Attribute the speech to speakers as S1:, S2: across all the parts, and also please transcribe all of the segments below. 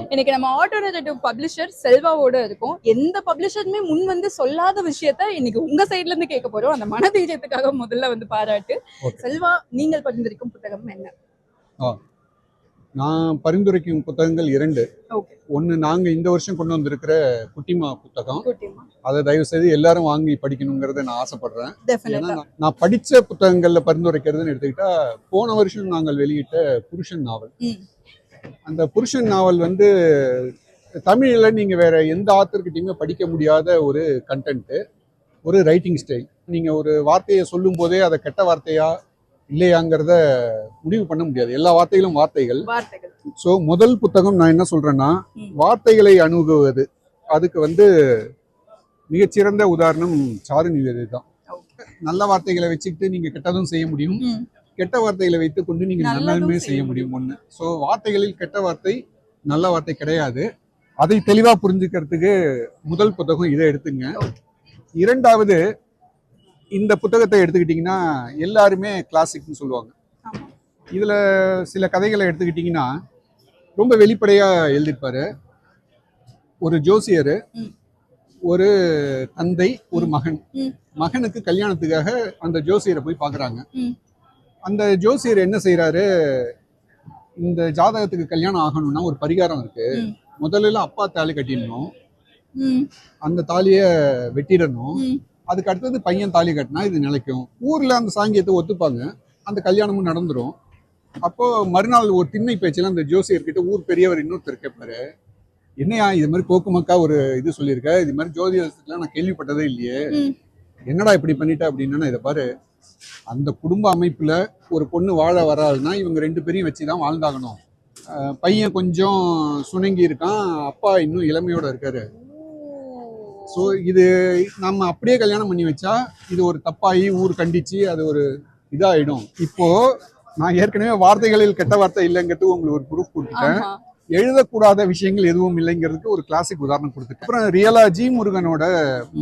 S1: இன்னைக்கு நம்ம alternative publisher செல்வாவோட இருக்கும். எந்த பப்ளிஷருமே முன் வந்து சொல்லாத விஷயத்த இன்னைக்கு உங்க சைட்ல இருந்து கேட்க போறோம். அந்த மனதைரியத்துக்காக முதல்ல வந்து பாராட்டு. செல்வா, நீங்கள் பரிந்துரைக்கும் புத்தகம் என்ன?
S2: நான் பரிந்துரைக்கும் புத்தகங்கள் 2.
S1: ஓகே.
S2: ஒன்று நாங்கள் இந்த வருஷம் கொண்டு வந்திருக்கிற குட்டிமா புத்தகம்.
S1: குட்டிமா.
S2: அதை தயவு செய்து எல்லாரும் வாங்கி படிக்கணுங்கிறத நான் ஆசைப்படுறேன்.
S1: டெஃபினட்டா.
S2: நான் படித்த புத்தகங்களில் பரிந்துரைக்கிறதுன்னு எடுத்துக்கிட்டா, போன வருஷம் நாங்கள் வெளியிட்ட புருஷன் நாவல். அந்த புருஷன் நாவல் வந்து தமிழில் நீங்கள் வேற எந்த ஆத்தர்கிட்டையுமே படிக்க முடியாத ஒரு கண்டென்ட்டு, ஒரு ரைட்டிங் ஸ்டைல். நீங்கள் ஒரு வார்த்தையை சொல்லும் போதே அதை கெட்ட வார்த்தையா இல்லையாங்கிறத முடிவு பண்ண முடியாது. எல்லா வார்த்தைகளும் வார்த்தைகள். ஸோ முதல் புத்தகம் நான் என்ன சொல்றேன்னா, வார்த்தைகளை அணுகுவது, அதுக்கு வந்து மிகச்சிறந்த உதாரணம் சாரு நிவேதி தான். நல்ல வார்த்தைகளை வச்சுக்கிட்டு நீங்க கெட்டதும் செய்ய முடியும், கெட்ட வார்த்தைகளை வைத்துக் கொண்டு நீங்க நல்லதுமே செய்ய முடியும். ஒண்ணு. ஸோ வார்த்தைகளில் கெட்ட வார்த்தை நல்ல வார்த்தை கிடையாது. அதை தெளிவா புரிஞ்சுக்கிறதுக்கு முதல் புத்தகம் இதை எடுத்துங்க. இரண்டாவது, இந்த புத்தகத்தை எடுத்துக்கிட்டிங்கன்னா எல்லாருமே கிளாசிக்னு சொல்லுவாங்க. இதில் சில கதைகளை எடுத்துக்கிட்டிங்கன்னா ரொம்ப வெளிப்படையாக எழுதியிருப்பாரு. ஒரு ஜோசியர், ஒரு தந்தை, ஒரு மகன். மகனுக்கு கல்யாணத்துக்காக அந்த ஜோசியரை போய் பார்க்குறாங்க. அந்த ஜோசியர் என்ன செய்கிறாரு, இந்த ஜாதகத்துக்கு கல்யாணம் ஆகணும்னா ஒரு பரிகாரம் இருக்கு. முதல்ல அப்பா தாலி கட்டிடணும், அந்த தாலியை வெட்டிடணும். அதுக்கு அடுத்தது பையன் தாலி கட்டினா இது நிலைக்கும். ஊர்ல அந்த சாங்கியத்தை ஒத்துப்பாங்க, அந்த கல்யாணமும் நடந்துரும். அப்போ மறுநாள் ஒரு திண்ணை பேச்சில் அந்த ஜோசியர்கிட்ட ஊர் பெரியவர் இன்னொருத்தர் கேட்பாரு, என்னையா இது மாதிரி கோக்குமக்கா ஒரு இது சொல்லியிருக்க, இது மாதிரி ஜோதிடத்துக்குலாம் நான் கேள்விப்பட்டதே இல்லையே, என்னடா இப்படி பண்ணிட்ட அப்படின்னா, இதை பாரு, அந்த குடும்ப அமைப்புல ஒரு பொண்ணு வாழ வராதுன்னா இவங்க 2 பேரையும் வச்சுதான் வாழ்ந்தாகணும். பையன் கொஞ்சம் சுணங்கி இருக்கான், அப்பா இன்னும் இளமையோட இருக்காரு. ஸோ இது நம்ம அப்படியே கல்யாணம் பண்ணி வச்சா இது ஒரு தப்பாகி ஊர் கண்டிச்சு அது ஒரு இதாகிடும். இப்போ நான் ஏற்கனவே வார்த்தைகளில் கெட்ட வார்த்தை இல்லைங்கிறதுக்கு உங்களுக்கு ஒரு ப்ரூஃப் கொடுத்துட்டேன். எழுதக்கூடாத விஷயங்கள் எதுவும் இல்லைங்கிறதுக்கு ஒரு கிளாசிக் உதாரணம் கொடுத்துட்டேன். அப்புறம் ரியலா ஜி முருகனோட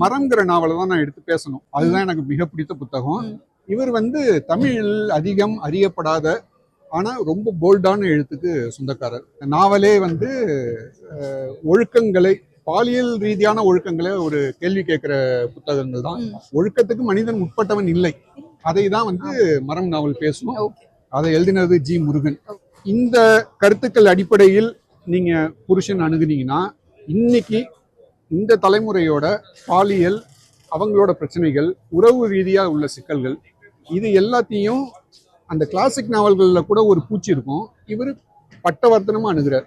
S2: மரம்ங்கிற நாவலை தான் நான் எடுத்து பேசணும். அதுதான் எனக்கு மிக பிடித்த புத்தகம். இவர் வந்து தமிழில் அதிகம் அறியப்படாத ஆனா ரொம்ப போல்டான எழுத்துக்கு சொந்தக்காரர். நாவலே வந்து ஒழுக்கங்களை, பாலியல் ரீதியான ஒழுக்கங்களை ஒரு கேள்வி கேட்கிற புத்தகங்கள் தான். ஒழுக்கத்துக்கு மனிதன் உட்பட்டவன் இல்லை, அதை தான் வந்து மரம் நாவல் பேசும். அதை எழுதினது ஜி முருகன். இந்த கருத்துக்கள் அடிப்படையில் நீங்க புருஷன் அணுகுனீங்கன்னா, இன்னைக்கு இந்த தலைமுறையோட பாலியல், அவங்களோட பிரச்சனைகள், உறவு ரீதியா உள்ள சிக்கல்கள், இது எல்லாத்தையும் அந்த கிளாசிக் நாவல்களில் கூட ஒரு பூச்சி இருக்கும், இவர் பட்டவர்த்தனமா அணுகிறார்.